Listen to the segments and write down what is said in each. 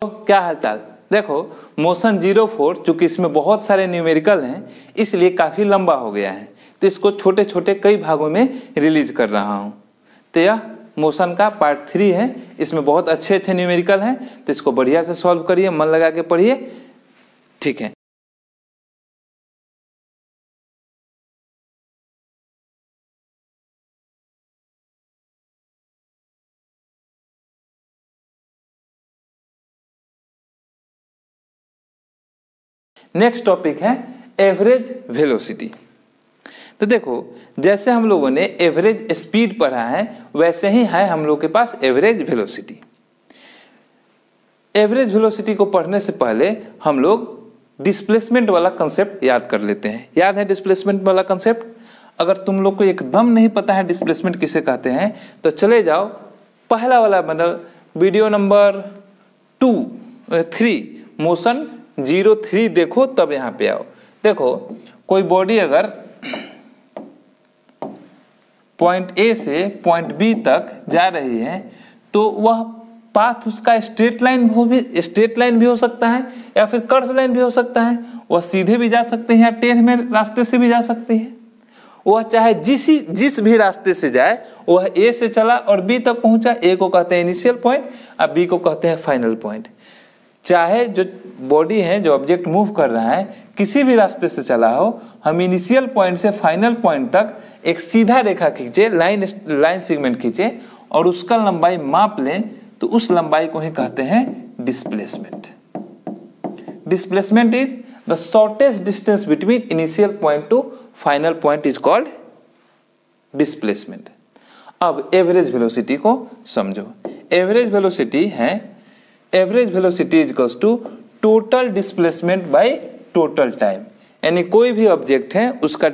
तो क्या हालचाल। देखो मोशन 04 चूंकि इसमें बहुत सारे न्यूमेरिकल हैं इसलिए काफ़ी लंबा हो गया है, तो इसको छोटे छोटे कई भागों में रिलीज कर रहा हूँ। तो यह मोशन का पार्ट 3 है, इसमें बहुत अच्छे अच्छे न्यूमेरिकल हैं, तो इसको बढ़िया से सॉल्व करिए, मन लगा के पढ़िए, ठीक है। नेक्स्ट टॉपिक है एवरेज वेलोसिटी। तो देखो जैसे हम लोगों ने एवरेज स्पीड पढ़ा है वैसे ही है हम लोग के पास एवरेज वेलोसिटी। एवरेज वेलोसिटी को पढ़ने से पहले हम लोग डिस्प्लेसमेंट वाला कंसेप्ट याद कर लेते हैं। याद है डिस्प्लेसमेंट वाला कंसेप्ट? अगर तुम लोग को एकदम नहीं पता है डिस्प्लेसमेंट किसे कहते हैं तो चले जाओ पहला वाला, मतलब वीडियो नंबर 3 मोशन 03 देखो, तब यहाँ पे आओ। देखो कोई बॉडी अगर पॉइंट ए से पॉइंट बी तक जा रही है तो वह पाथ उसका स्ट्रेट लाइन भी हो सकता है या फिर कर्व लाइन भी हो सकता है। वह सीधे भी जा सकते हैं या टेढ़ में रास्ते से भी जा सकती है। वह चाहे जिस भी रास्ते से जाए, वह ए से चला और बी तक पहुंचा, ए को कहते हैं इनिशियल पॉइंट और बी को कहते हैं फाइनल पॉइंट। चाहे जो बॉडी है, जो ऑब्जेक्ट मूव कर रहा है, किसी भी रास्ते से चला हो, हम इनिशियल पॉइंट से फाइनल पॉइंट तक एक सीधा रेखा खींचे, लाइन सेगमेंट खींचे और उसका लंबाई माप लें, तो उस लंबाई को ही कहते हैं displacement. Displacement is the shortest distance between initial point to final point is called displacement. अब एवरेज वेलोसिटी को समझो। एवरेज वेलोसिटी है, average velocity is equals to total displacement by total time. यानी कोई भी ऑब्जेक्ट है उसका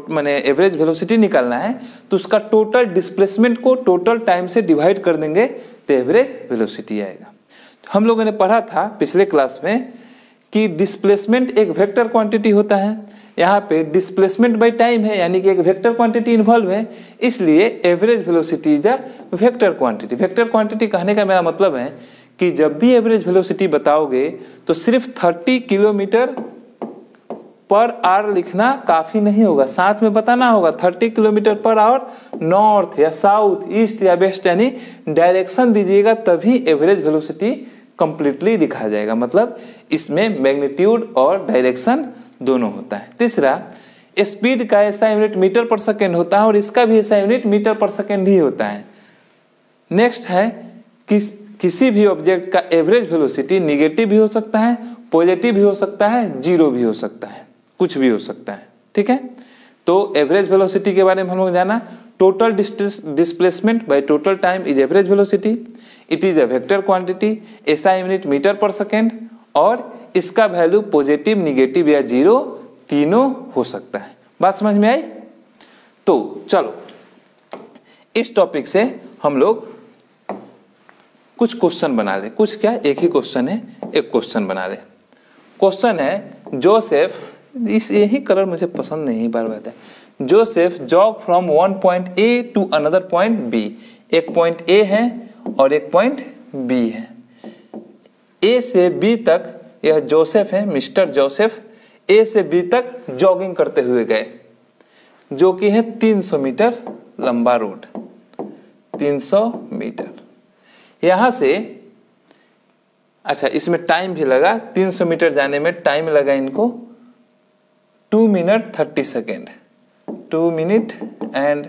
माने एवरेज वेलोसिटी निकालना है तो उसका टोटल डिस्प्लेसमेंट को टोटल टाइम से डिवाइड कर देंगे तो एवरेज वेलोसिटी आएगा। हम लोगों ने पढ़ा था पिछले क्लास में कि डिस्प्लेसमेंट एक वेक्टर क्वांटिटी होता है। यहाँ पे डिस्प्लेसमेंट बाय टाइम है, यानी कि एक वेक्टर क्वांटिटी इन्वॉल्व है, इसलिए average velocity is a vector quantity. Vector quantity कहने का मेरा मतलब है कि जब भी एवरेज वेलोसिटी बताओगे तो सिर्फ 30 किलोमीटर पर आवर लिखना काफी नहीं होगा, साथ में बताना होगा 30 किलोमीटर पर आवर नॉर्थ या साउथ, ईस्ट या वेस्ट, यानी डायरेक्शन दीजिएगा तभी एवरेज वेलोसिटी कंप्लीटली लिखा जाएगा। मतलब इसमें मैग्नीट्यूड और डायरेक्शन दोनों होता है। तीसरा, स्पीड का ऐसा यूनिट मीटर पर सेकेंड होता है और इसका भी ऐसा यूनिट मीटर पर सेकेंड ही होता है। नेक्स्ट है किसी भी ऑब्जेक्ट का एवरेज वेलोसिटी निगेटिव भी हो सकता है, पॉजिटिव भी हो सकता है, जीरो भी हो सकता है, कुछ भी हो सकता है, ठीक है। तो एवरेज वेलोसिटी के बारे में हम लोग जाना, total displacement by total time is average velocity. It is a vector quantity, ऐसा यूनिट मीटर पर सेकेंड, और इसका वैल्यू पॉजिटिव, निगेटिव या जीरो तीनों हो सकता है। बात समझ में आई? तो चलो इस टॉपिक से हम लोग कुछ क्वेश्चन बना दे। कुछ क्या, एक ही क्वेश्चन है, एक क्वेश्चन बना दे। क्वेश्चन है जोसेफ, यही कलर मुझे पसंद नहीं, बार बात है। Joseph jog from one point A to another point B. एक पॉइंट ए है और एक पॉइंट बी है। ए से बी तक यह जोसेफ है, मिस्टर जोसेफ ए से बी तक जॉगिंग करते हुए गए, जो कि है 300 मीटर लंबा रोड, 300 मीटर। यहां से अच्छा, इसमें टाइम भी लगा, 300 मीटर जाने में टाइम लगा इनको 2 minute 30 second, 2 minute and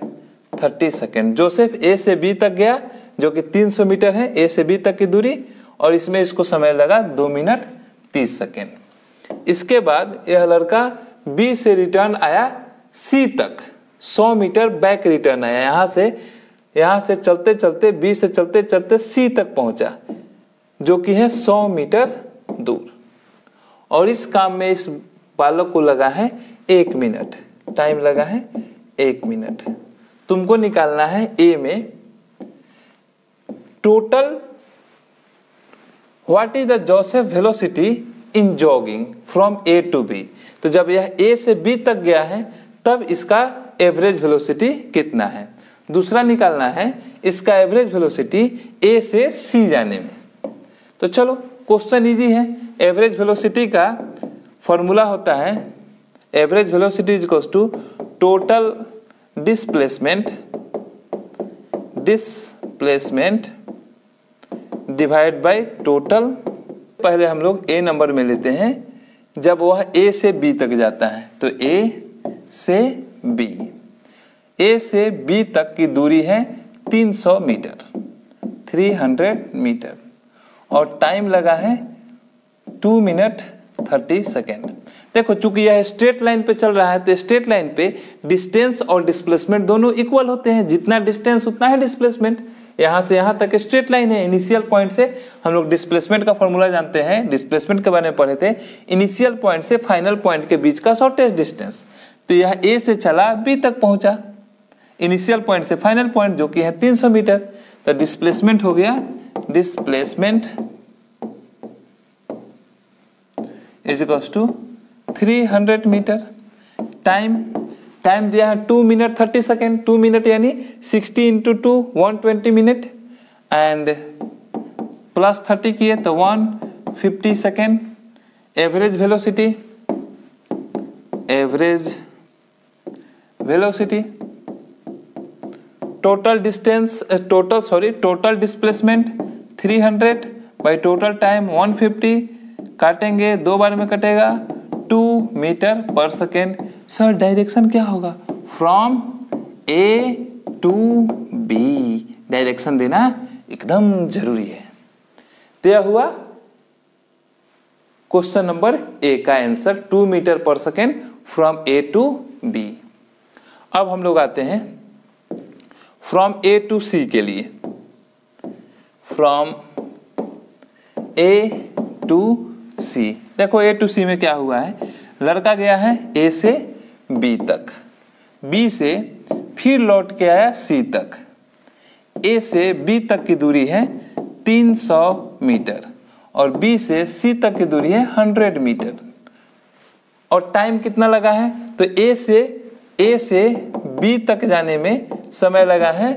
30 second. Joseph A से बी तक गया, जो कि 300 मीटर है ए से बी तक की दूरी, और इसमें इसको समय लगा 2 मिनट 30 सेकेंड। इसके बाद यह लड़का बी से रिटर्न आया सी तक, 100 मीटर बैक रिटर्न आया। यहाँ से चलते चलते बी से चलते चलते सी तक पहुंचा, जो कि है 100 मीटर दूर, और इस काम में इस बालक को लगा है 1 मिनट, टाइम लगा है 1 मिनट। तुमको निकालना है ए में total what is the Joseph velocity in jogging from A to B. तो जब यह ए से बी तक गया है तब इसका एवरेज वेलोसिटी कितना है। दूसरा निकालना है इसका एवरेज वेलोसिटी ए से सी जाने में। तो चलो क्वेश्चन इजी है। एवरेज वेलोसिटी का फॉर्मूला होता है average velocity is equals to total displacement divide by total. पहले हम लोग ए नंबर में लेते हैं जब वह ए से बी तक जाता है, तो ए से बी तक की दूरी है 300 मीटर 300 मीटर और टाइम लगा है 2 मिनट 30 सेकेंड। देखो चूंकि यह स्ट्रेट लाइन पे चल रहा है तो स्ट्रेट लाइन पे डिस्टेंस और डिस्प्लेसमेंट दोनों इक्वल होते हैं, जितना डिस्टेंस उतना है डिस्प्लेसमेंट। यहाँ से यहाँ तक स्ट्रेट लाइन है। इनिशियल पॉइंट से हम लोग डिस्प्लेसमेंट का फॉर्मूला जानते हैं, डिस्प्लेसमेंट के बारे में पढ़े थे, इनिशियल पॉइंट से फाइनल पॉइंट के बीच का शॉर्टेस्ट डिस्टेंस। तो यह ए से चला बी तक पहुंचा, इनिशियल पॉइंट से फाइनल पॉइंट जो कि है 300 मीटर। तो डिस्प्लेसमेंट हो गया, displacement is equals to 300 metre. Time दिया है 2 मिनट 30 सेकेंड, 2 मिनट यानी 60 इंटू 2 120 मिनट एंड प्लस 30 किए तो 150 second. Average velocity total displacement 300 by total time 150, काटेंगे 2 बार में कटेगा 2 मीटर पर सेकेंड। सर डायरेक्शन क्या होगा? From A to B direction देना एकदम जरूरी है। तो यह हुआ क्वेश्चन नंबर ए का आंसर, 2 मीटर पर second from A to B. अब हम लोग आते हैं फ्रॉम ए टू सी के लिए। फ्रॉम ए टू सी, देखो ए टू सी में क्या हुआ है, लड़का गया है ए से बी तक, बी से फिर लौट के आया सी तक। ए से बी तक की दूरी है 300 मीटर और बी से सी तक की दूरी है 100 मीटर और टाइम कितना लगा है? तो ए से बी तक जाने में समय लगा है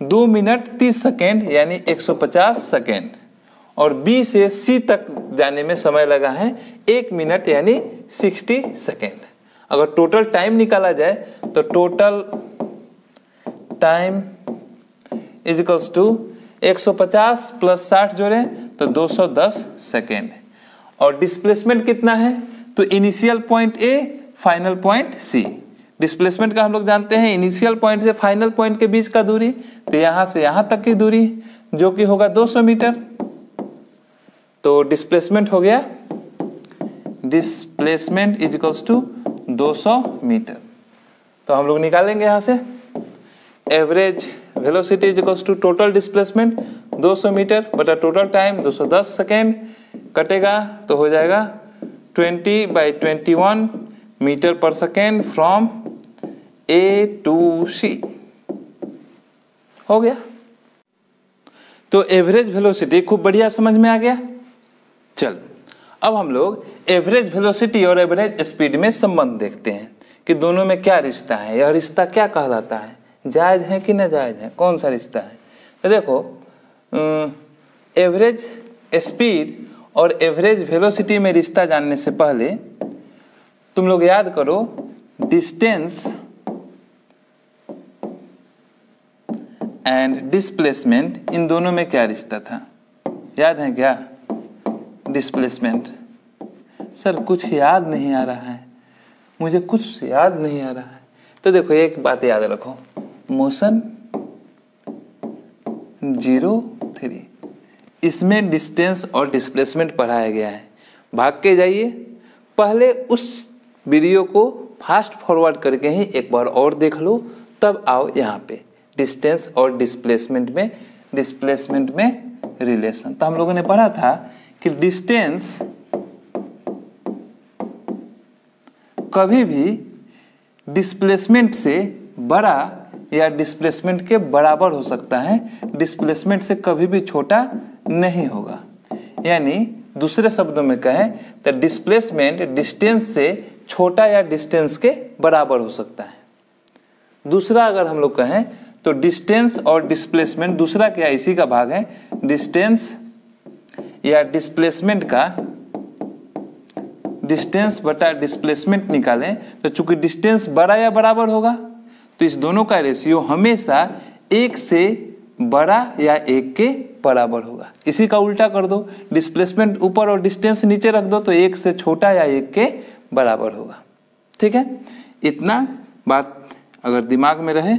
2 मिनट 30 सेकेंड यानी 150 सेकेंड और बी से सी तक जाने में समय लगा है 1 मिनट यानी 60 सेकेंड। अगर टोटल टाइम निकाला जाए तो total time is equals to 150 plus 60 जोड़े तो 210 सेकेंड। और डिस्प्लेसमेंट कितना है? तो initial point A final point C. Displacement का हम लोग जानते हैं इनिशियल पॉइंट से फाइनल पॉइंट के बीच का दूरी, तो यहाँ से यहाँ तक की दूरी जो कि होगा 200 मीटर। तो डिस्प्लेसमेंट हो गया, displacement is equals to 200 metre. तो हम लोग निकालेंगे यहाँ से average velocity is equals to total displacement 200 metre बटा टोटल टाइम 210 सेकेंड, कटेगा तो हो जाएगा 20/21 मीटर पर second from A to C. हो गया। तो एवरेज वेलोसिटी खूब बढ़िया समझ में आ गया। चल अब हम लोग एवरेज वेलोसिटी और एवरेज स्पीड में संबंध देखते हैं कि दोनों में क्या रिश्ता है, यह रिश्ता क्या कहलाता है, जायज है कि नाजायज है, कौन सा रिश्ता है। तो देखो एवरेज स्पीड और एवरेज वेलोसिटी में रिश्ता जानने से पहले तुम लोग याद करो डिस्टेंस एंड डिस्प्लेसमेंट, इन दोनों में क्या रिश्ता था, याद है क्या? डिस्प्लेसमेंट। सर कुछ याद नहीं आ रहा है, मुझे कुछ याद नहीं आ रहा है। तो देखो एक बात याद रखो, मोशन 0-3 इसमें डिस्टेंस और डिस्प्लेसमेंट पढ़ाया गया है। भाग के जाइए, पहले उस वीडियो को फास्ट फॉरवर्ड करके ही एक बार और देख लो, तब आओ यहाँ पे डिस्टेंस और डिस्प्लेसमेंट में रिलेशन। तो हम लोगों ने पढ़ा था कि डिस्टेंस कभी भी डिस्प्लेसमेंट से बड़ा या डिस्प्लेसमेंट के बराबर हो सकता है, डिस्प्लेसमेंट से कभी भी छोटा नहीं होगा। यानी दूसरे शब्दों में कहें तो डिस्प्लेसमेंट डिस्टेंस से छोटा या डिस्टेंस के बराबर हो सकता है। दूसरा अगर हम लोग कहें तो डिस्टेंस और डिस्प्लेसमेंट दूसरा क्या इसी का भाग है, डिस्टेंस या डिस्प्लेसमेंट का डिस्टेंस बटा डिस्प्लेसमेंट निकालें तो चूंकि डिस्टेंस बड़ा या बराबर होगा तो इस दोनों का रेशियो हमेशा 1 से बड़ा या 1 के बराबर होगा। इसी का उल्टा कर दो, डिस्प्लेसमेंट ऊपर और डिस्टेंस नीचे रख दो तो 1 से छोटा या 1 के बराबर होगा। ठीक है, इतना बात अगर दिमाग में रहे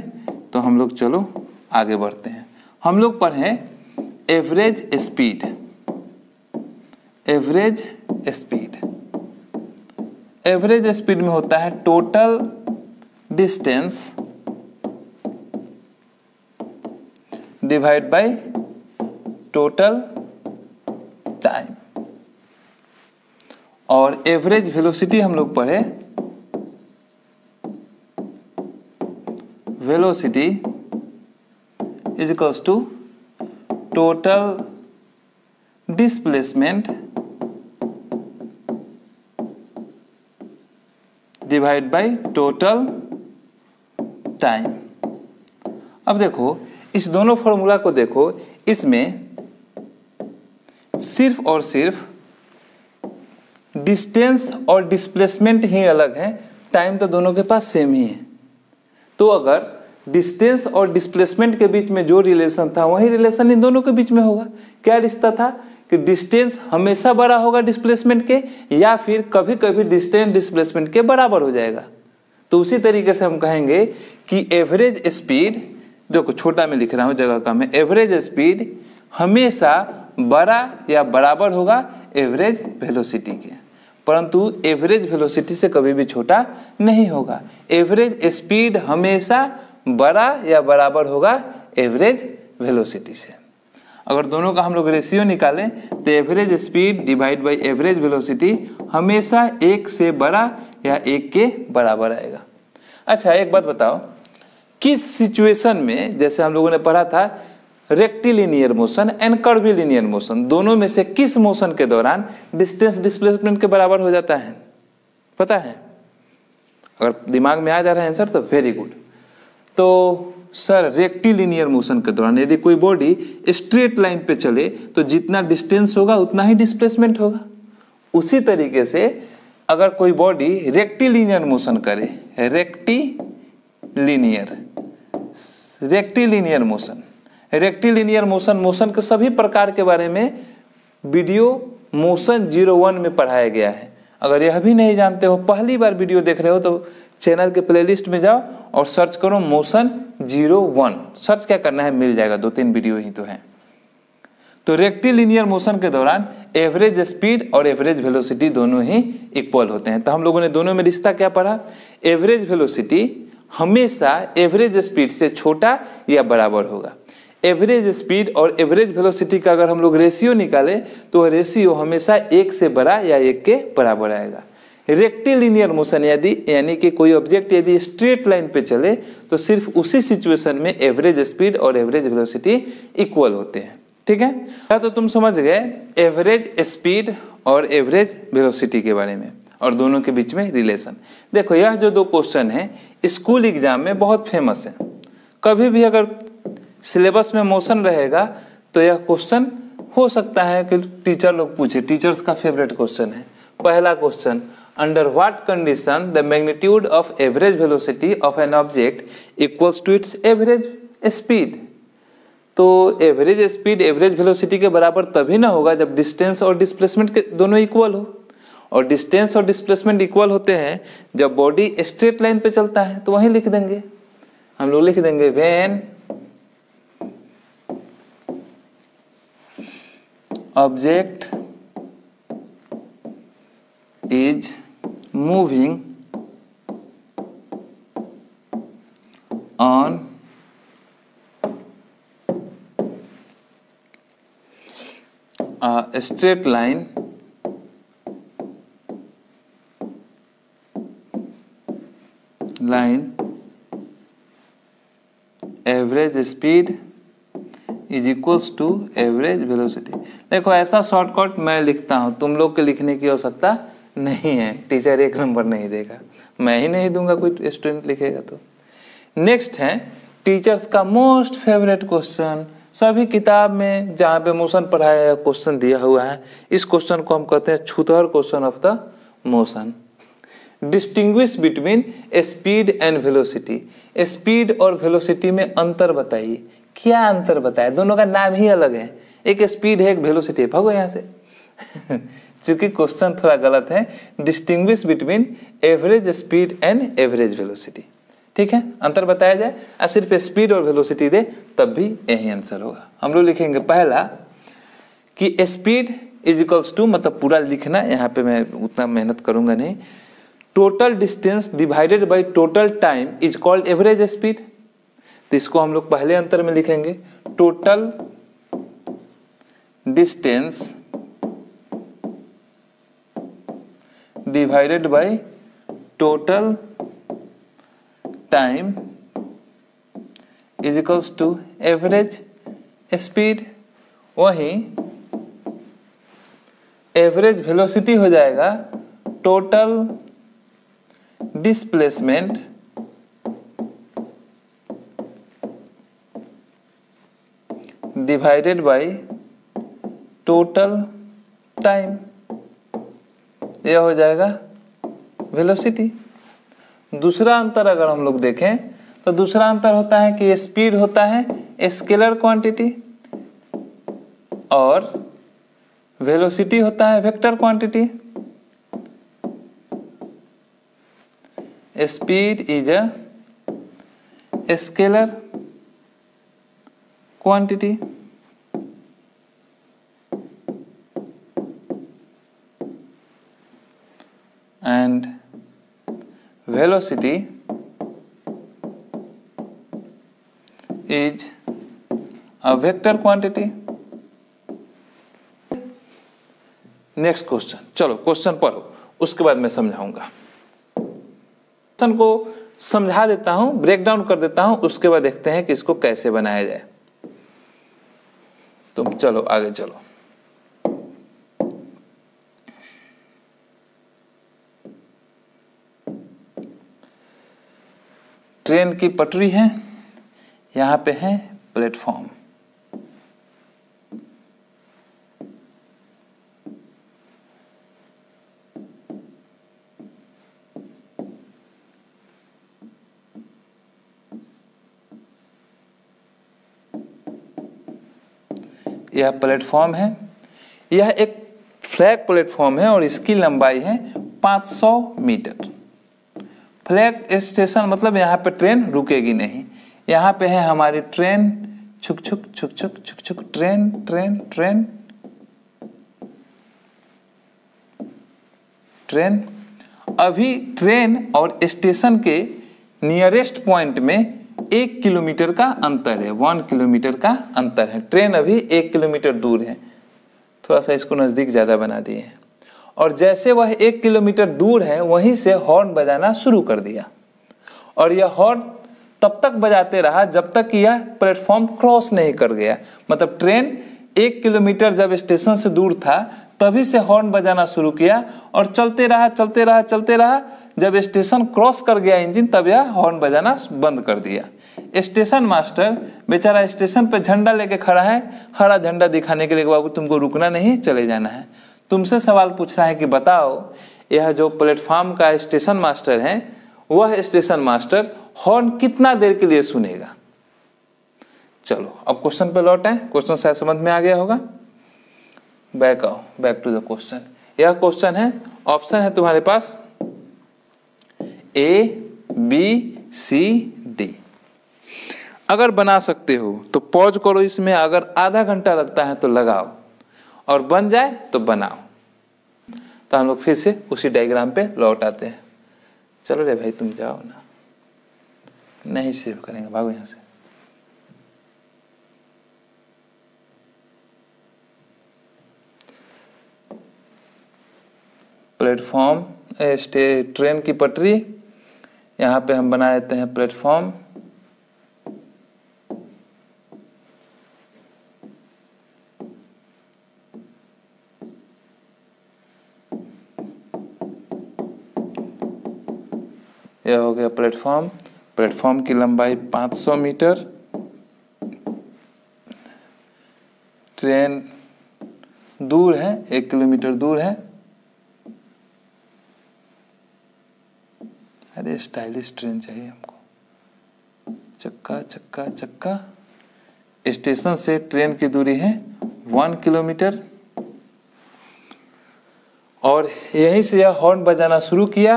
तो हम लोग चलो आगे बढ़ते हैं। हम लोग पढ़ें average speed. Average speed, average speed में होता है total distance divide by total time. और एवरेज वेलोसिटी हम लोग पढ़े, velocity is equals to total displacement divide by total time. अब देखो इस दोनों फॉर्मूला को देखो, इसमें सिर्फ और सिर्फ डिस्टेंस और डिस्प्लेसमेंट ही अलग है, टाइम तो दोनों के पास सेम ही है। तो अगर डिस्टेंस और डिस्प्लेसमेंट के बीच में जो रिलेशन था वही रिलेशन इन दोनों के बीच में होगा। क्या रिश्ता था कि डिस्टेंस हमेशा बड़ा होगा डिस्प्लेसमेंट के, या फिर कभी कभी डिस्टेंस डिस्प्लेसमेंट के बराबर हो जाएगा। तो उसी तरीके से हम कहेंगे कि एवरेज स्पीड, देखो छोटा में लिख रहा हूँ जगह कम है, एवरेज स्पीड हमेशा बड़ा या बराबर होगा एवरेज वेलोसिटी के, परंतु एवरेज वेलोसिटी से कभी भी छोटा नहीं होगा। एवरेज स्पीड हमेशा बड़ा या बराबर होगा एवरेज वेलोसिटी से। अगर दोनों का हम लोग रेशियो निकालें तो average speed divide by average velocity हमेशा 1 से बड़ा या 1 के बराबर आएगा। अच्छा एक बात बताओ, किस सिचुएशन में, जैसे हम लोगों ने पढ़ा था rectilinear motion and curvilinear motion, दोनों में से किस मोशन के दौरान डिस्टेंस डिस्प्लेसमेंट के बराबर हो जाता है? पता है? अगर दिमाग में आ जा रहा है आंसर तो वेरी गुड। तो सर रेक्टिलिनियर मोशन के दौरान यदि कोई बॉडी स्ट्रेट लाइन पे चले तो जितना डिस्टेंस होगा उतना ही डिस्प्लेसमेंट होगा। उसी तरीके से अगर कोई बॉडी रेक्टिलिनियर मोशन करे, रेक्टिलिनियर मोशन, मोशन के सभी प्रकार के बारे में वीडियो मोशन 01 में पढ़ाया गया है। अगर यह भी नहीं जानते हो, पहली बार वीडियो देख रहे हो तो चैनल के प्लेलिस्ट में जाओ और सर्च करो मोशन 01। सर्च क्या करना है, मिल जाएगा, 2-3 वीडियो ही तो है। तो रेक्टिलिनियर मोशन के दौरान एवरेज स्पीड और एवरेज वेलोसिटी दोनों ही इक्वल होते हैं। तो हम लोगों ने दोनों में रिश्ता क्या पढ़ा, एवरेज वेलोसिटी हमेशा एवरेज स्पीड से छोटा या बराबर होगा। एवरेज स्पीड और एवरेज वेलोसिटी का अगर हम लोग रेशियो निकाले तो रेशियो हमेशा 1 से बड़ा या 1 के बराबर आएगा। रेक्टिलिनियर मोशन यानी कि कोई ऑब्जेक्ट यदि स्ट्रेट लाइन पे चले तो सिर्फ उसी सिचुएशन में एवरेज स्पीड और एवरेज वेलोसिटी इक्वल होते हैं। ठीक है, तो तुम समझ गए एवरेज स्पीड और एवरेज वेलोसिटी के बारे में और दोनों के बीच में रिलेशन। देखो यह जो 2 क्वेश्चन है स्कूल एग्जाम में बहुत फेमस है। कभी भी अगर सिलेबस में मोशन रहेगा तो यह क्वेश्चन हो सकता है कि टीचर लोग पूछे, टीचर्स का फेवरेट क्वेश्चन है। पहला question, under what condition the magnitude of average velocity of an object equals to its average speed. तो एवरेज स्पीड एवरेज वेलोसिटी के बराबर तभी ना होगा जब डिस्टेंस और डिस्प्लेसमेंट के दोनों इक्वल हो, और डिस्टेंस और डिस्प्लेसमेंट इक्वल होते हैं जब बॉडी स्ट्रेट लाइन पे चलता है। तो वहीं लिख देंगे, हम लोग लिख देंगे when object is moving on a straight line average speed is equals to average velocity. देखो ऐसा शॉर्टकट मैं लिखता हूँ, तुम लोग के लिखने की आवश्यकता नहीं है, टीचर 1 नंबर नहीं देगा, मैं ही नहीं दूंगा, कोई स्टूडेंट लिखेगा तो। नेक्स्ट है टीचर्स का मोस्ट फेवरेट क्वेश्चन, सभी किताब में जहाँ पे मोशन पढ़ाया है क्वेश्चन दिया हुआ है, इस क्वेश्चन को हम कहते हैं छूतहर question of the motion. Distinguish between speed and velocity, speed और वेलोसिटी में अंतर बताइए। क्या अंतर बताए, दोनों का नाम ही अलग है, एक स्पीड है एक वेलोसिटी है। भागो यहाँ से चूंकि क्वेश्चन थोड़ा गलत है। Distinguish between average speed and average velocity, ठीक है, अंतर बताया जाए। और सिर्फ स्पीड और वेलोसिटी दे तब भी यही आंसर होगा। हम लोग लिखेंगे पहला कि स्पीड इज इक्वल्स टू, मतलब पूरा लिखना, यहाँ पे मैं उतना मेहनत करूंगा नहीं। Total distance divided by total time is called average speed. तो इसको हम लोग पहले अंतर में लिखेंगे, total distance divided by total time is equals to average speed. वहीं एवरेज वेलोसिटी हो जाएगा total displacement divided by total time, यह हो जाएगा वेलोसिटी। दूसरा अंतर अगर हम लोग देखें तो दूसरा अंतर होता है कि स्पीड होता है स्केलर क्वांटिटी और वेलोसिटी होता है vector quantity. Speed is a scalar quantity and velocity is a vector quantity। Next question, चलो क्वेश्चन पढ़ो, उसके बाद मैं समझाऊंगा। क्वेश्चन को समझा देता हूं, ब्रेक डाउन कर देता हूं, उसके बाद देखते हैं कि इसको कैसे बनाया जाए। तुम चलो आगे चलो। ट्रेन की पटरी है, यहाँ पे है प्लेटफॉर्म। यह प्लेटफॉर्म है, यह एक फ्लैग प्लेटफॉर्म है और इसकी लंबाई है 500 मीटर। फ्लैग स्टेशन मतलब यहाँ पे ट्रेन रुकेगी नहीं। यहाँ पे है हमारी ट्रेन, छुक छुक छुक छुक छुक छुक, ट्रेन ट्रेन ट्रेन ट्रेन। अभी ट्रेन और स्टेशन के नियरेस्ट पॉइंट में 1 किलोमीटर का अंतर है, 1 किलोमीटर का अंतर है। ट्रेन अभी 1 किलोमीटर दूर है, थोड़ा सा इसको नजदीक ज्यादा बना दिए हैं। और जैसे वह 1 किलोमीटर दूर है वहीं से हॉर्न बजाना शुरू कर दिया और यह हॉर्न तब तक बजाते रहा जब तक कि यह प्लेटफॉर्म क्रॉस नहीं कर गया। मतलब ट्रेन 1 किलोमीटर जब स्टेशन से दूर था तभी से हॉर्न बजाना शुरू किया और चलते रहा चलते रहा चलते रहा। जब स्टेशन क्रॉस कर गया इंजन तब यह हॉर्न बजाना बंद कर दिया। स्टेशन मास्टर बेचारा स्टेशन पे झंडा लेके खड़ा है, हरा झंडा दिखाने के लिए, बाबू तुमको रुकना नहीं, चले जाना है। तुमसे सवाल पूछ रहा है कि बताओ यह जो प्लेटफॉर्म का स्टेशन मास्टर है वह स्टेशन मास्टर हॉर्न कितना देर के लिए सुनेगा। चलो अब क्वेश्चन पे लौट आए, क्वेश्चन शायद समझ में आ गया होगा। बैक आओ, बैक टू द क्वेश्चन। यह क्वेश्चन है, ऑप्शन है तुम्हारे पास A, B, C, D। अगर बना सकते हो तो पॉज करो इसमें, अगर आधा घंटा लगता है तो लगाओ और बन जाए तो बनाओ। तो हम लोग फिर से उसी डायग्राम पे लौट आते हैं। चलो रे भाई तुम जाओ ना, नहीं सेव करेंगे, भागो यहाँ से। प्लेटफॉर्म, ट्रेन की पटरी, यहाँ पे हम बना देते हैं प्लेटफॉर्म। यह हो गया प्लेटफॉर्म। प्लेटफॉर्म की लंबाई 500 मीटर, ट्रेन दूर है, 1 किलोमीटर दूर है। अरे स्टाइलिश ट्रेन चाहिए हमको, चक्का चक्का चक्का। स्टेशन से ट्रेन की दूरी है 1 किलोमीटर और यहीं से यह हॉर्न बजाना शुरू किया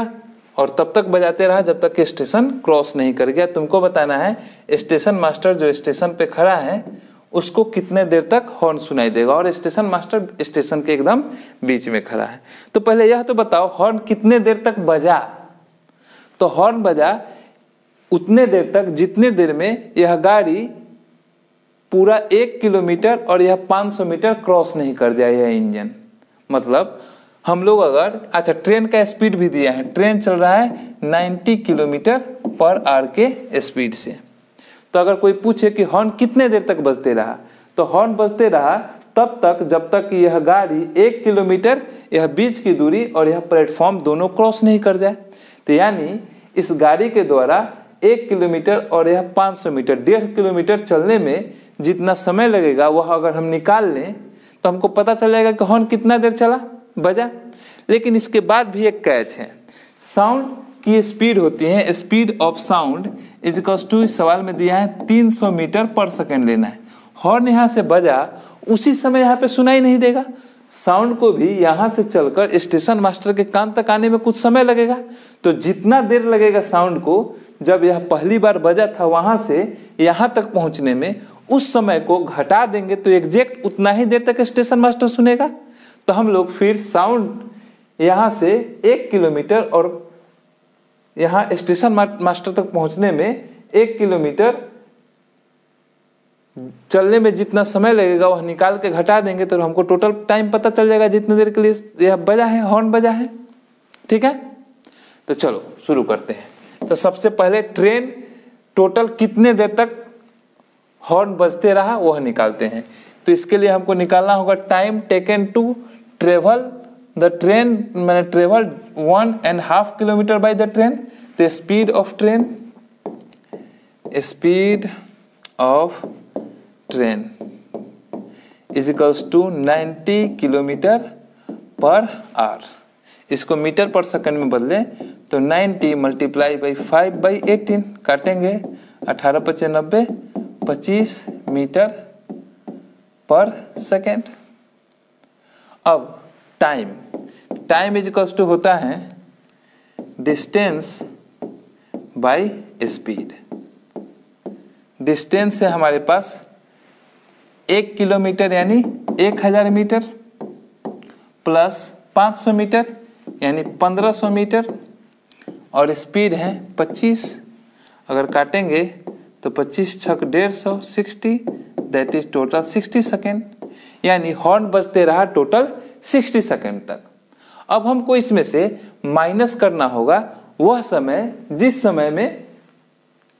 और तब तक बजाते रहा जब तक कि स्टेशन क्रॉस नहीं कर गया। तुमको बताना है स्टेशन मास्टर जो स्टेशन पे खड़ा है उसको कितने देर तक हॉर्न सुनाई देगा, और स्टेशन मास्टर स्टेशन के एकदम बीच में खड़ा है। तो पहले यह तो बताओ हॉर्न कितने देर तक बजा। तो हॉर्न बजा उतने देर तक जितने देर में यह गाड़ी पूरा 1 किलोमीटर और यह 500 मीटर क्रॉस नहीं कर जाए यह इंजन। मतलब हम लोग अगर, अच्छा ट्रेन का स्पीड भी दिया है, ट्रेन चल रहा है 90 किलोमीटर पर आवर के स्पीड से। तो अगर कोई पूछे कि हॉर्न कितने देर तक बजते रहा, तो हॉर्न बजते रहा तब तक जब तक यह गाड़ी 1 किलोमीटर यह बीच की दूरी और यह प्लेटफॉर्म दोनों क्रॉस नहीं कर जाए। तो यानी इस गाड़ी के द्वारा 1 किलोमीटर और यह 500 मीटर 1.5 किलोमीटर चलने में जितना समय लगेगा वह अगर हम निकाल लें तो हमको पता चल जाएगा कि हॉर्न कितना देर चला बजा। लेकिन इसके बाद भी एक कैच है, साउंड की स्पीड होती है, speed of sound is equals to, इस सवाल में दिया है 300 मीटर पर सेकेंड लेना है। हॉर्न यहाँ से बजा उसी समय यहाँ पे सुनाई नहीं देगा, साउंड को भी यहाँ से चलकर स्टेशन मास्टर के कान तक आने में कुछ समय लगेगा। तो जितना देर लगेगा साउंड को जब यह पहली बार बजा था वहां से यहाँ तक पहुंचने में, उस समय को घटा देंगे तो एग्जैक्ट उतना ही देर तक स्टेशन मास्टर सुनेगा। तो हम लोग फिर साउंड यहाँ से 1 किलोमीटर और यहाँ स्टेशन मास्टर तक पहुंचने में 1 किलोमीटर चलने में जितना समय लगेगा वह निकाल के घटा देंगे तो हमको टोटल टाइम पता चल जाएगा जितने देर के लिए यह बजा है, हॉर्न बजा है। ठीक है, तो चलो शुरू करते हैं। तो सबसे पहले ट्रेन टोटल कितने देर तक हॉर्न बजते रहा वह निकालते हैं। तो इसके लिए हमको निकालना होगा time taken to travel the train, मैंने travel 1.5 kilometre by the train. The speed of train, speed of train is equals to 90 kilometre per hour. इसको मीटर पर सेकंड में बदले तो 90 मल्टीप्लाई बाई 5/18 काटेंगे, 18×5 = 25 मीटर पर सेकेंड। अब time is equals to होता है डिस्टेंस बाय स्पीड। डिस्टेंस है हमारे पास 1 किलोमीटर यानी 1000 मीटर प्लस 500 मीटर यानी 1500 मीटर और स्पीड है 25। अगर काटेंगे तो 25 × 150 60, दैट इज टोटल 60 सेकेंड। यानी हॉर्न बजते रहा टोटल 60 सेकेंड तक। अब हमको इसमें से माइनस करना होगा वह समय जिस समय में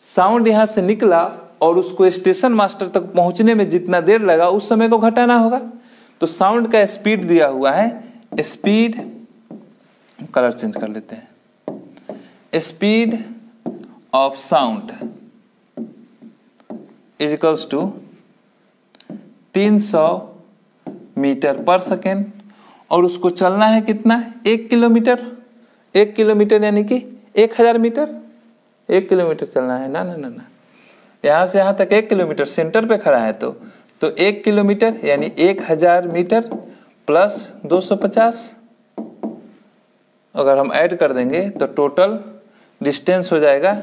साउंड यहां से निकला और उसको स्टेशन मास्टर तक पहुंचने में जितना देर लगा उस समय को घटाना होगा। तो साउंड का स्पीड दिया हुआ है, स्पीड, कलर चेंज कर लेते हैं, speed of sound is equals to 300 metre पर सेकेंड और उसको चलना है कितना, 1 किलोमीटर। 1 किलोमीटर यानी कि 1000 मीटर, 1 किलोमीटर चलना है ना ना ना ना, यहाँ से यहाँ तक 1 किलोमीटर, सेंटर पे खड़ा है तो 1 किलोमीटर यानी 1000 मीटर प्लस 250। अगर हम ऐड कर देंगे तो टोटल डिस्टेंस हो जाएगा,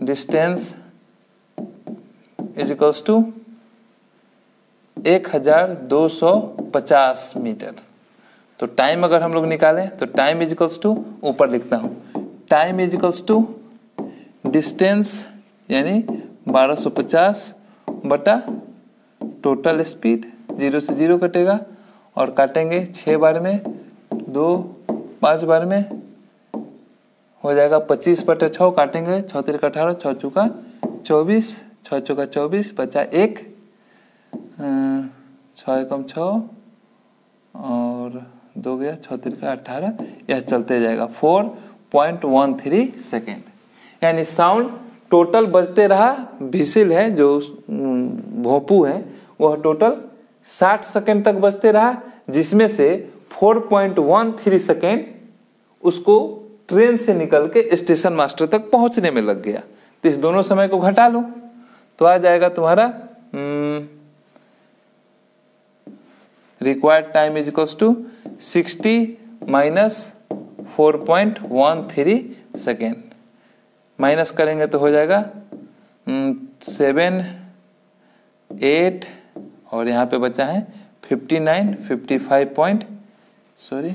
distance is equals to 1250 metre. तो टाइम अगर हम लोग निकालें तो टाइम इज इक्वल्स टू, ऊपर लिखता हूँ, time is equals to distance यानी 1250 बटा टोटल स्पीड, 0 से 0 कटेगा और काटेंगे 6 बार में, 2 5 बार में हो जाएगा 25/6, काटेंगे 6 × 18, 6 चौका 24, 6 चौका 24, बचा 1, 6 एकम 6 और 2 गया, 6 × 18, यह चलते जाएगा 4.13 सेकेंड। यानी साउंड टोटल बजते रहा, विसिल है जो भोंपू है वह टोटल 60 सेकेंड तक बचते रहा, जिसमें से 4.13 सेकेंड उसको ट्रेन से निकल के स्टेशन मास्टर तक पहुंचने में लग गया। तो इस दोनों समय को घटा लो तो आ जाएगा तुम्हारा required time is equals to 60 minus 4.13 second. Minus करेंगे तो हो जाएगा 7, 8 और यहाँ पे बचा है 59, 55.87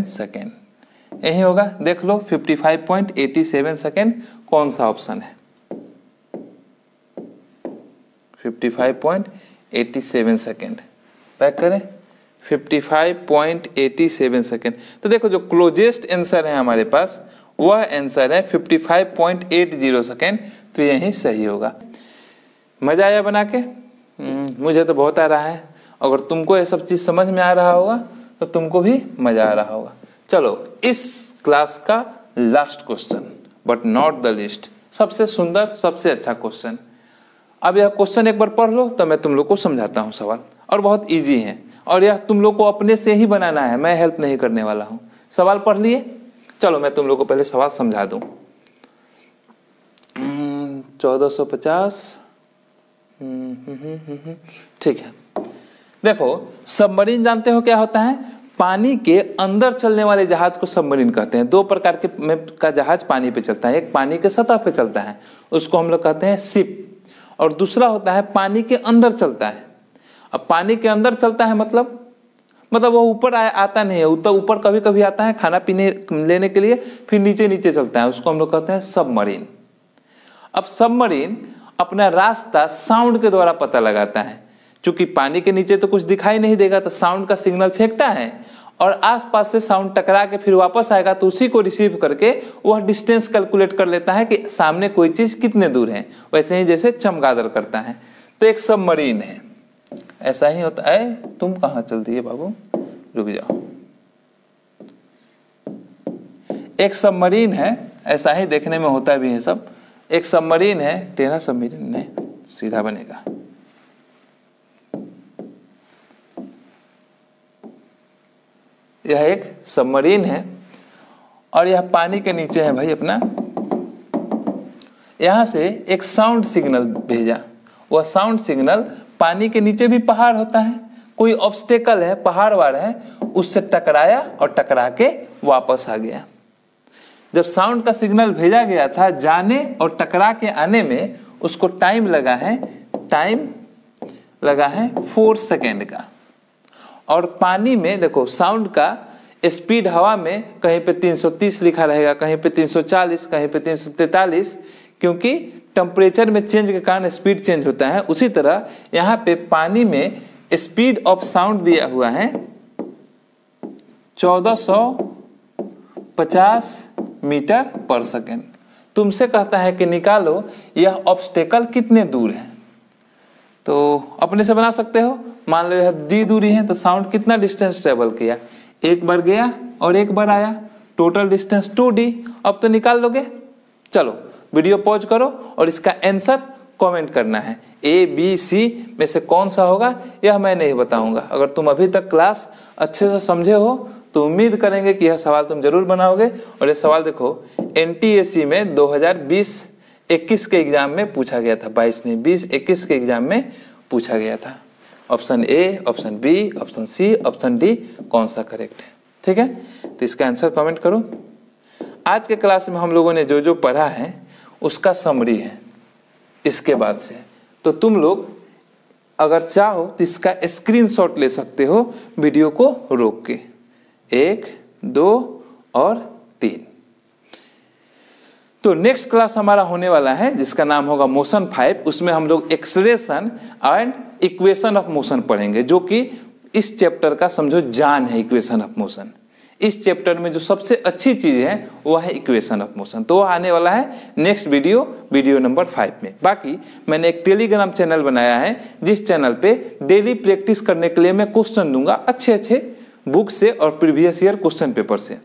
सेकेंड। यही होगा, देख लो 55.87 सेकेंड कौन सा ऑप्शन है। 55.87 सेकेंड पैक करें, 55.87 सेकेंड। तो देखो जो क्लोजेस्ट आंसर है हमारे पास वह आंसर है 55.80 सेकेंड। तो यही सही होगा। मजा आया बना के? मुझे तो बहुत आ रहा है। अगर तुमको ये सब चीज समझ में आ रहा होगा तो तुमको भी मजा आ रहा होगा। चलो इस क्लास का last question but not the least, सबसे सुंदर सबसे अच्छा क्वेश्चन। अब यह क्वेश्चन एक बार पढ़ लो तो मैं तुम लोग को समझाता हूँ सवाल, और बहुत इजी है और यह तुम लोग को अपने से ही बनाना है, मैं हेल्प नहीं करने वाला हूँ। सवाल पढ़ लिए? चलो मैं तुम लोग को पहले सवाल समझा दूं। 1450 ठीक है। देखो सबमरीन जानते हो क्या होता है? पानी के अंदर चलने वाले जहाज को सबमरीन कहते हैं। दो प्रकार के का जहाज पानी पे चलता है, एक पानी के सतह पे चलता है उसको हम लोग कहते हैं शिप, और दूसरा होता है पानी के अंदर चलता है। अब पानी के अंदर चलता है मतलब वो ऊपर आता नहीं है, ऊपर कभी कभी आता है खाना पीने लेने के लिए, फिर नीचे नीचे चलता है, उसको हम लोग कहते हैं सबमरीन। अब सबमरीन अपना रास्ता साउंड के द्वारा पता लगाता है। चूंकि पानी के नीचे तो कुछ दिखाई नहीं देगा तो साउंड का सिग्नल फेंकता है और आसपास से साउंड टकरा के फिर वापस आएगा, तो उसी को रिसीव करके वह डिस्टेंस कैलकुलेट कर लेता है कि सामने कोई चीज कितने दूर है। वैसे ही जैसे चमगादड़ करता है। तो एक सबमरीन है, ऐसा ही होता है। तुम कहाँ चल दिए बाबू, रुक जाओ। एक सबमरीन है, ऐसा ही देखने में होता भी है सब। एक सबमरीन है, टेढ़ा सबमरीन नहीं, सीधा बनेगा। यह एक सबमरीन है और यह पानी के नीचे है भाई अपना। यहां से एक साउंड सिग्नल भेजा, वह साउंड सिग्नल पानी के नीचे भी पहाड़ होता है, कोई ऑब्स्टेकल है, पहाड़ वार है, उससे टकराया और टकरा के वापस आ गया। जब साउंड का सिग्नल भेजा गया था, जाने और टकरा के आने में उसको टाइम लगा है 4 सेकेंड का। और पानी में देखो साउंड का स्पीड हवा में कहीं पे 330 लिखा रहेगा, कहीं पे 340, कहीं पे 343, क्योंकि टेम्परेचर में चेंज के कारण स्पीड चेंज होता है। उसी तरह यहाँ पे पानी में स्पीड ऑफ साउंड दिया हुआ है 1450 मीटर पर सेकेंड। तुमसे कहता है कि निकालो यह ऑब्स्टेकल कितने दूर है। तो अपने से बना सकते हो। मान लो यह d दूरी है तो साउंड कितना डिस्टेंस ट्रेवल किया, एक बार गया और एक बार आया, टोटल डिस्टेंस 2d। अब तो निकाल लोगे। चलो वीडियो पॉज करो और इसका आंसर कमेंट करना है। A, B, C में से कौन सा होगा यह मैं नहीं बताऊंगा। अगर तुम अभी तक क्लास अच्छे से समझे हो तो उम्मीद करेंगे कि यह सवाल तुम जरूर बनाओगे। और यह सवाल देखो NTSC में 2020-21 के एग्जाम में पूछा गया था, 22 नहीं 20-21 के एग्जाम में पूछा गया था। Option A, option B, option C, option D कौन सा करेक्ट है। ठीक है, तो इसका आंसर कमेंट करो। आज के क्लास में हम लोगों ने जो जो पढ़ा है उसका समरी है इसके बाद से। तो तुम लोग अगर चाहो तो इसका स्क्रीनशॉट ले सकते हो वीडियो को रोक के, 1, 2 और 3। तो नेक्स्ट क्लास हमारा होने वाला है जिसका नाम होगा मोशन 5। उसमें हम लोग acceleration and equation of motion पढ़ेंगे, जो कि इस चैप्टर का समझो जान है। इक्वेशन ऑफ मोशन इस चैप्टर में जो सबसे अच्छी चीज है वो है इक्वेशन ऑफ मोशन। तो वो आने वाला है नेक्स्ट वीडियो नंबर 5 में। बाकी मैंने एक टेलीग्राम चैनल बनाया है जिस चैनल पे डेली प्रैक्टिस करने के लिए मैं क्वेश्चन दूंगा अच्छे बुक से और प्रीवियस ईयर क्वेश्चन पेपर से।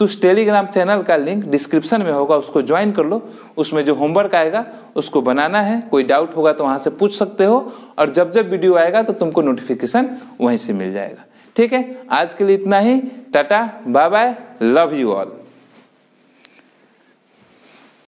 तो उस टेलीग्राम चैनल का लिंक डिस्क्रिप्शन में होगा, उसको ज्वाइन कर लो। उसमें जो होमवर्क आएगा उसको बनाना है, कोई डाउट होगा तो वहाँ से पूछ सकते हो, और जब जब वीडियो आएगा तो तुमको नोटिफिकेशन वहीं से मिल जाएगा। ठीक है, आज के लिए इतना ही। टाटा, bye bye, love you all.